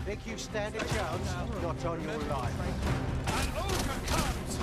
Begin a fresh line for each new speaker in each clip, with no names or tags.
Think you stand a chance? Not on your life.
An ogre comes!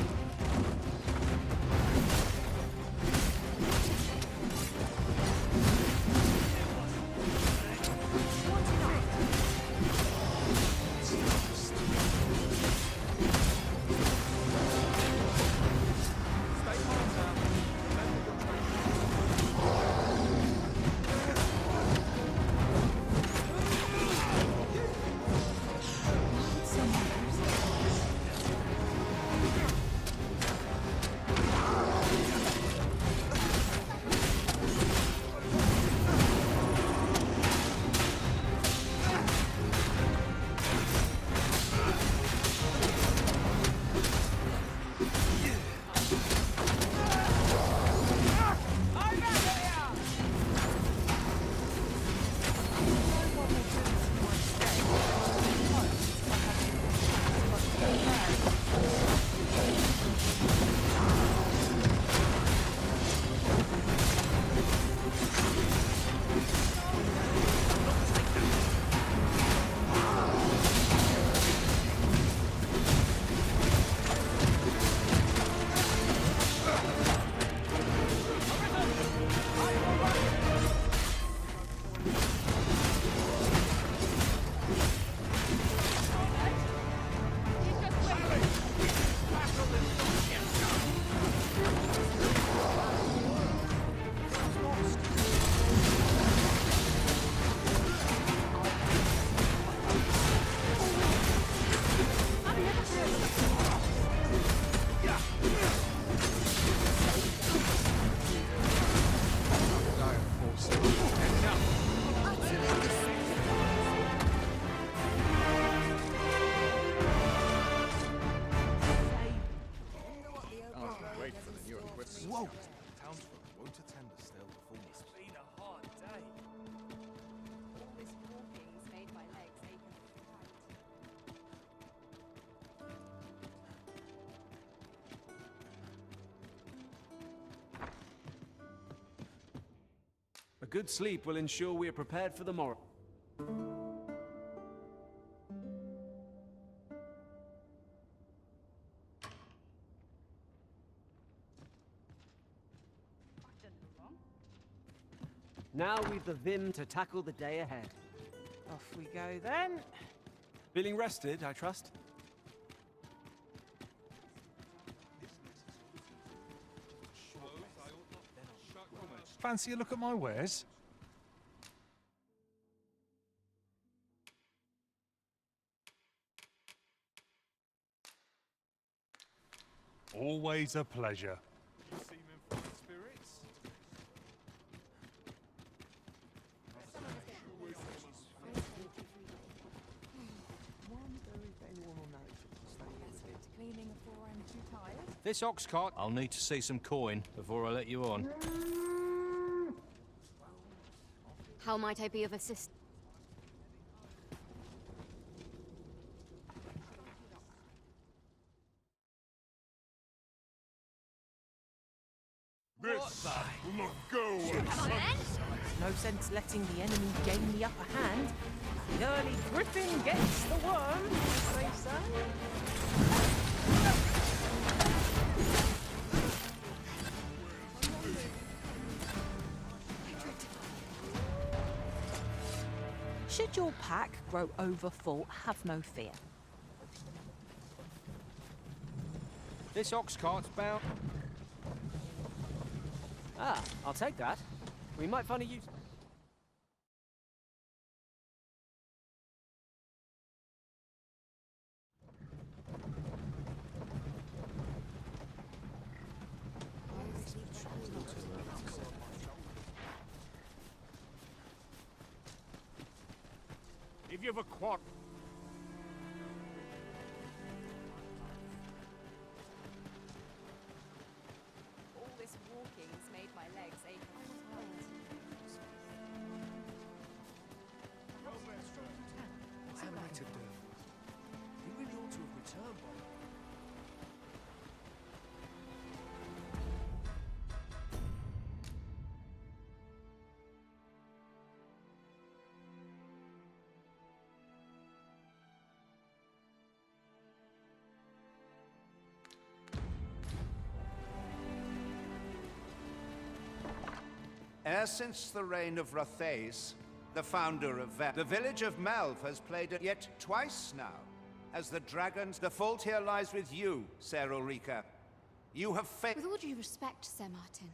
Whoa! Townsfolk won't attend a stale performance.
It's been a hard day.
All this walking's made my legs ache and
A good sleep will ensure we are prepared for the morrow. Now we've the vim to tackle the day ahead.
Off we go then.
Feeling rested, I trust?
Fancy a look at my wares? Always a pleasure.
cleaning before I'm too tired.
This ox cart, I'll need to see some coin before I let you on.
How might I be of assistance?
This will not go
No sense letting the enemy gain the upper hand. The early griffin gets the worm, as they say. Should your pack grow overfull, have no fear.
This ox cart's bound.
Ah, I'll take that. We might find a use.
If you've a quart.
All this walking's made my legs ache and
Animated Derv. He really ought to have returned by now.
Ever since the reign of Rothace, the founder of the village of Melv has played it yet twice now. As the dragons, the fault here lies with you, Ser Ulrika. You have failed.
With all due respect, Sir Martin,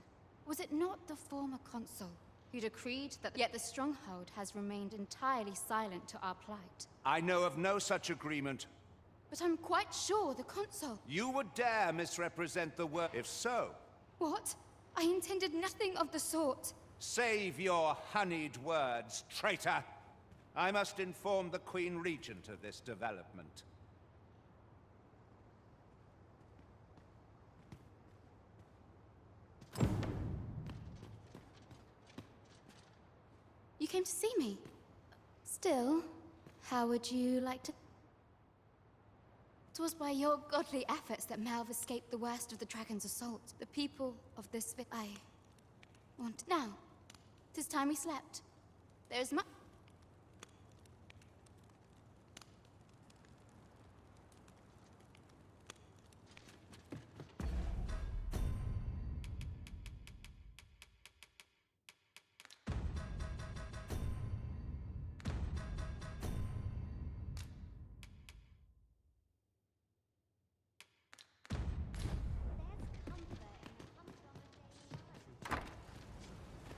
was it not the former consul who decreed that yet the stronghold has remained entirely silent to our plight?
I know of no such agreement.
But I'm quite sure the consul...
You would dare misrepresent the word. If so,
What? I intended nothing of the sort.
save your honeyed words, traitor. I must inform the Queen Regent of this development.
You came to see me. Still, how would you like to... It was by your godly efforts that Melv escaped the worst of the dragon's assault. The people of this I want... Now, 'tis time we slept. There is much...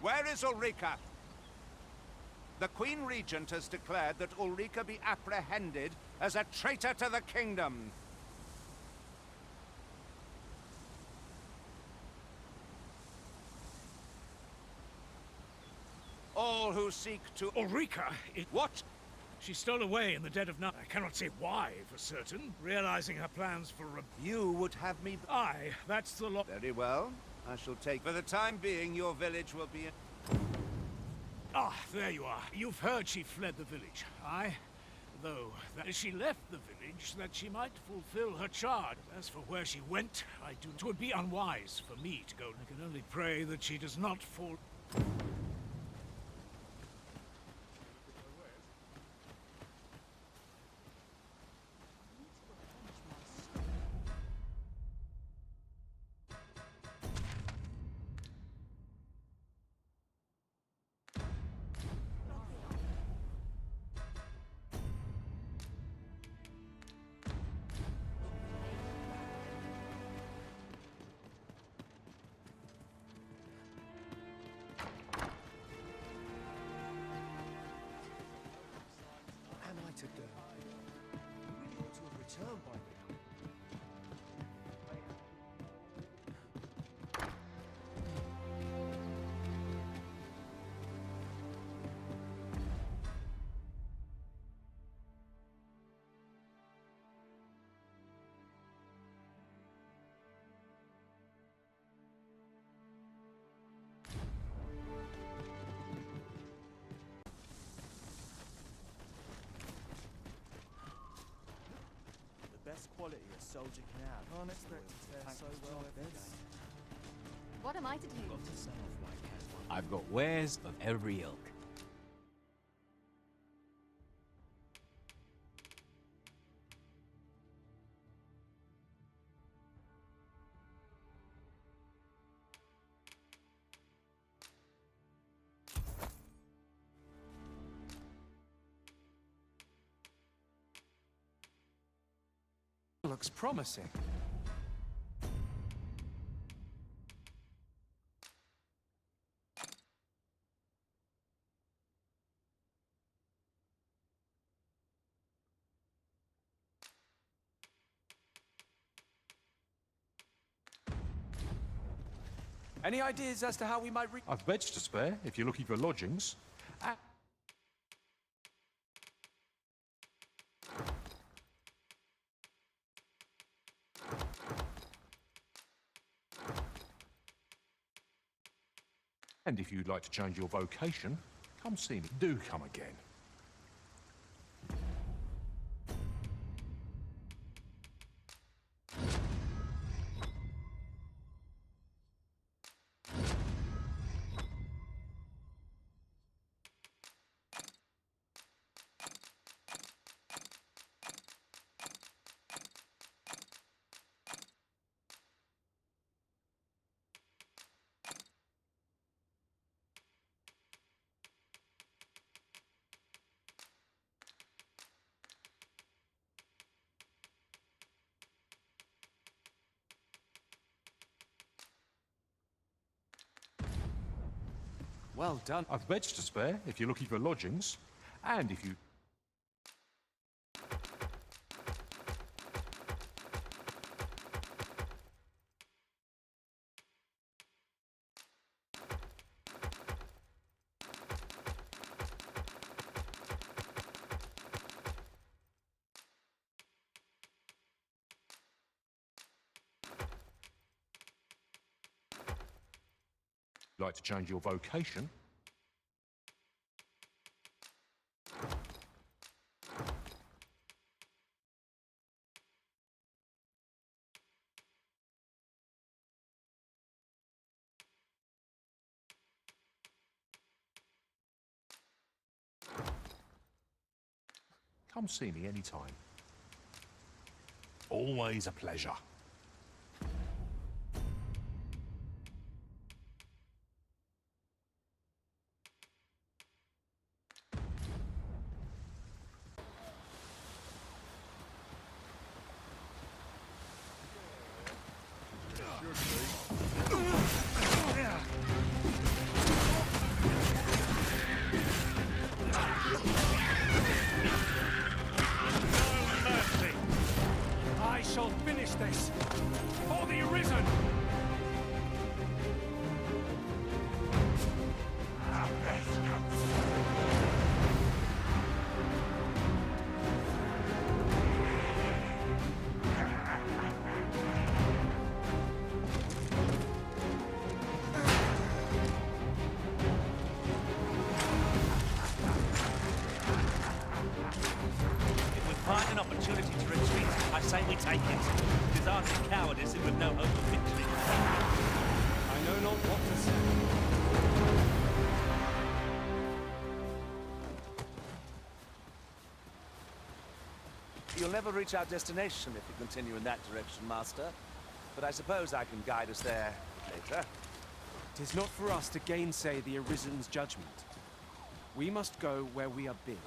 Where is Ulrika? The Queen Regent has declared that Ulrika be apprehended as a traitor to the kingdom. All who seek to...
Ulrika!
What?
She stole away in the dead of night. I cannot say why for certain, realizing her plans for
You would have me...
Aye, that's the law.
Very well. I shall take... For the time being, your village will be...
Ah, there you are. You've heard she fled the village. Aye. Though, that she left the village, that she might fulfill her charge. As for where she went, I do... 'Twould be unwise for me to go. I can only pray that she does not fall...
What am I to do? You really ought to have returned by now.
The best quality a soldier can have. Can't expect to fare so well every day.
What am I to do?
Got to sell off like that.
I've got wares of every ilk.
Looks promising. Any ideas as to how we might
I've beds to spare if you're looking for lodgings. And if you'd like to change your vocation, come see me. Do come again.
Well done.
I've beds to spare if you're looking for lodgings, and if you... like to change your vocation, come see me anytime. Always a pleasure.
Mercy! I shall finish this for the Arisen!
If we find an opportunity to retreat, I say we take it. Deserting cowardice and with no hope of victory.
I know not what to say.
You'll never reach our destination if you continue in that direction, Master. But I suppose I can guide us there later.
It is not for us to gainsay the Arisen's judgment. We must go where we are bid.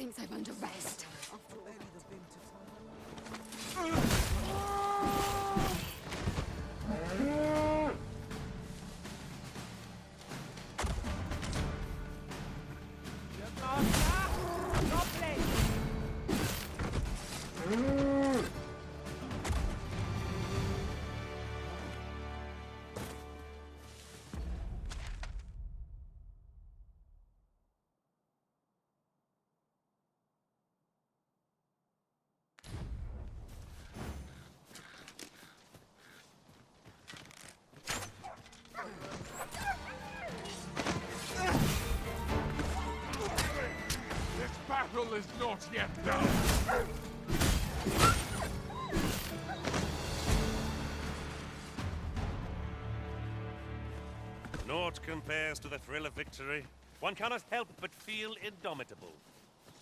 thinks I'm under arrest.
This battle is not yet done.
Naught compares to the thrill of victory. One cannot help but feel indomitable.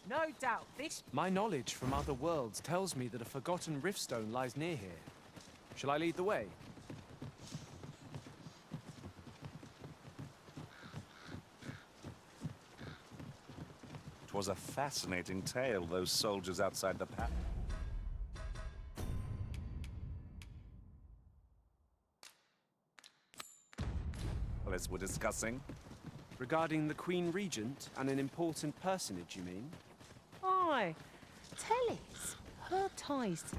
No doubt this...
My knowledge from other worlds tells me that a forgotten riftstone lies near here. Shall I lead the way?
It was a fascinating tale, those soldiers outside the path. As we're discussing.
Regarding the Queen Regent and an important personage, you mean?
Aye. Tellys. Her ties to...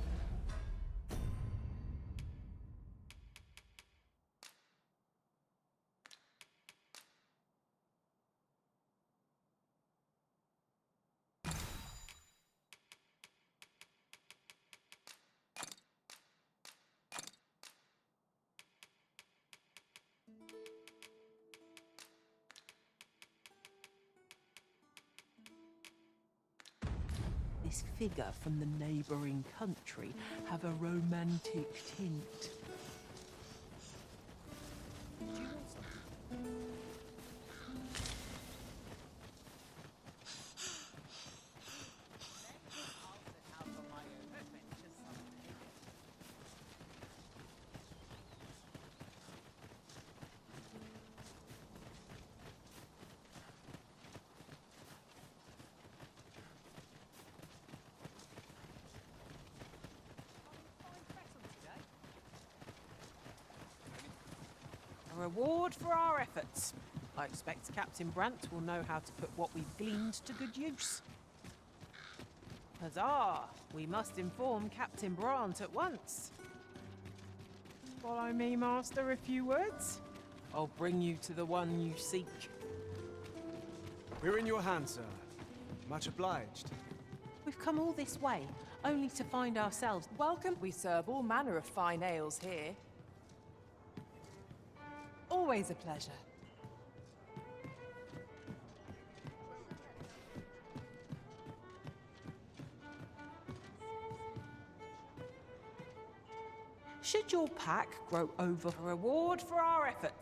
This figure from the neighbouring country have a romantic tint. A reward for our efforts. I expect Captain Brant will know how to put what we've gleaned to good use. Huzzah! We must inform Captain Brant at once. Follow me, Master, a few words? I'll bring you to the one you seek.
We're in your hands, sir. Much obliged.
We've come all this way, only to find ourselves...
Welcome. We serve all manner of fine ales here. Always a pleasure.
Should your pack grow over...
A reward for our effort.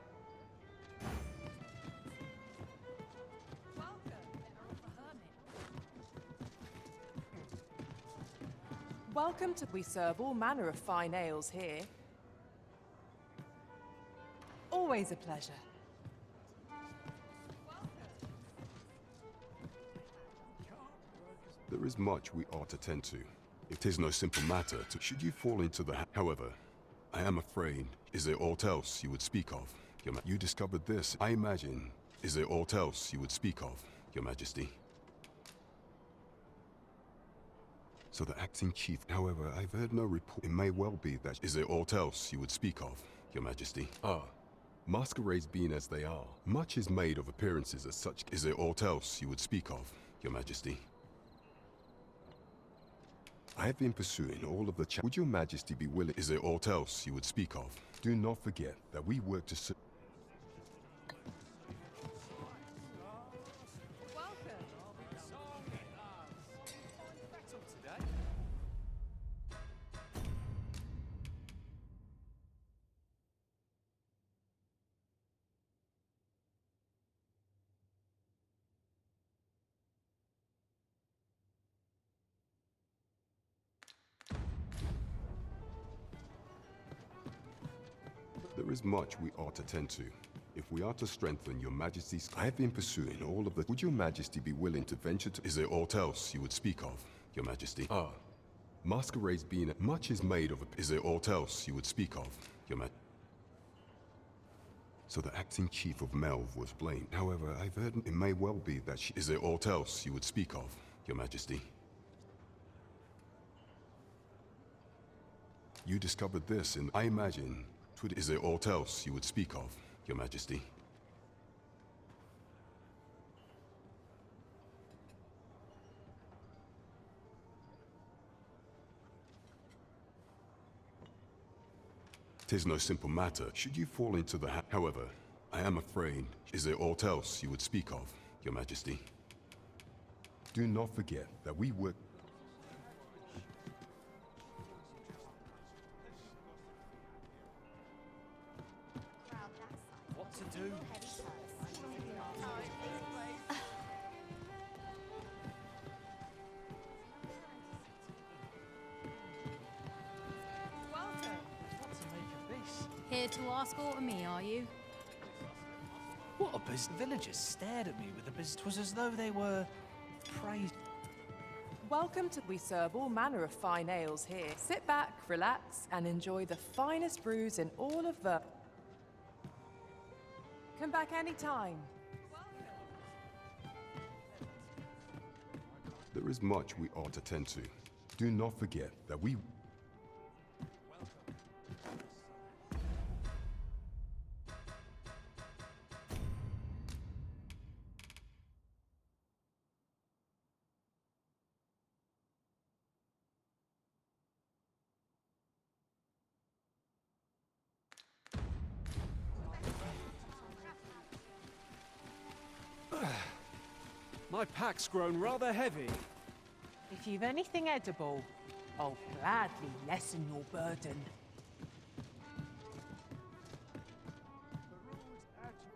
Welcome to... We serve all manner of fine ales here. Always a pleasure.
There is much we ought to tend to. It is no simple matter to... Should you fall into the... However, I am afraid, is there aught else you would speak of? You discovered this, I imagine. Is there aught else you would speak of, Your Majesty? So the acting chief... However, I've heard no report. It may well be that... Is there aught else you would speak of, Your Majesty? Ah. Masquerades being as they are, much is made of appearances as such. Is there aught else you would speak of, Your Majesty? I have been pursuing all of the Would Your Majesty be willing? Is there aught else you would speak of? Do not forget that we work to There is much we ought to tend to. If we are to strengthen your majesty's... I have been pursuing all of the... Would your majesty be willing to venture to... Is there aught else you would speak of, your majesty? Ah, masquerades being... Much is made of... Is there aught else you would speak of, your majesty? So the acting chief of Melv was blamed. However, I've heard it may well be that she... Is there aught else you would speak of, your majesty? You discovered this in... I imagine... Is there aught else you would speak of, your majesty? Tis no simple matter. Should you fall into the However, I am afraid. Is there aught else you would speak of, your majesty? Do not forget that we work...
What to do?
Here to ask aught of me, are you?
What a biz... Villagers stared at me with a biz... 'Twas as though they were... praised.
Welcome to... We serve all manner of fine ales here. Sit back, relax, and enjoy the finest brews in all of the... Come back anytime.
There is much we ought to tend to. Do not forget that we...
My pack's grown rather heavy.
If you've anything edible, I'll gladly lessen your burden.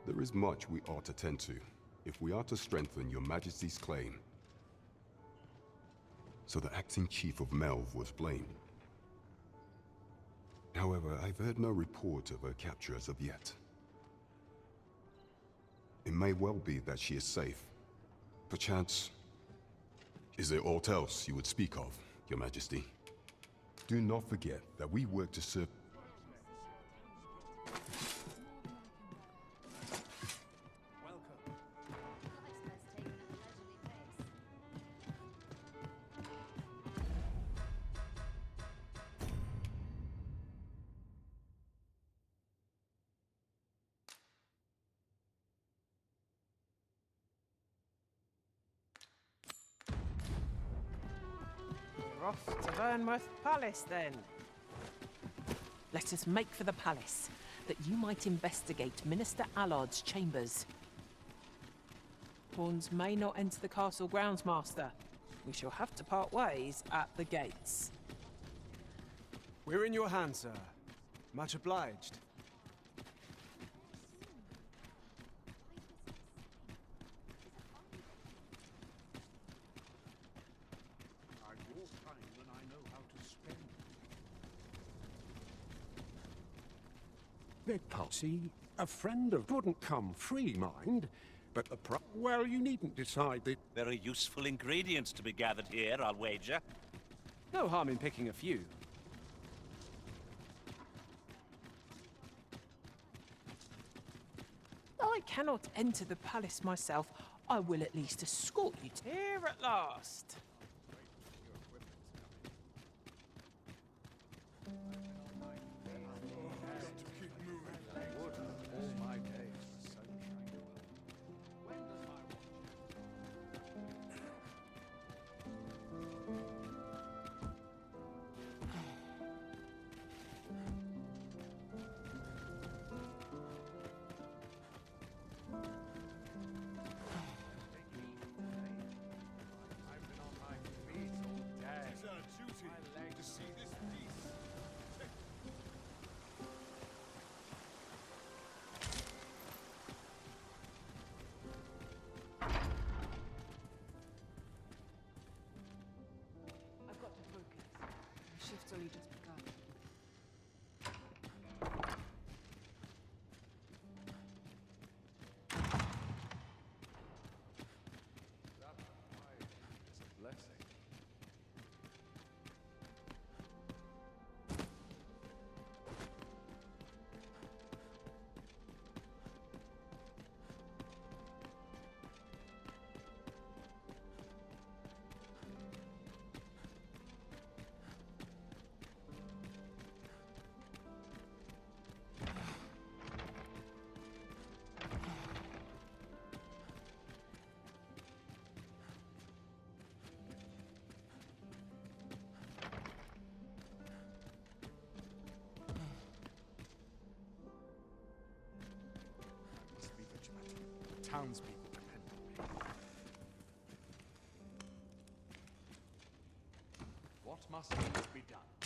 There is much we ought to tend to, if we are to strengthen your majesty's claim. So the acting chief of Melv was blamed. However, I've heard no report of her capture as of yet. It may well be that she is safe. Perchance... Is there aught else you would speak of, your majesty? Do not forget that we work to serve...
We're off to Vernworth Palace, then. Let us make for the palace, that you might investigate Minister Allard's chambers. Pawns may not enter the castle grounds, Master. We shall have to part ways at the gates.
We're in your hands, sir. Much obliged.
Beg pardon, a friend of wouldn't come free, mind, but the well, you needn't decide that...
Very useful ingredients to be gathered here, I'll wager.
No harm in picking a few.
Though I cannot enter the palace myself, I will at least escort you to here at last.
Shift's only just begun.
what must needs be done.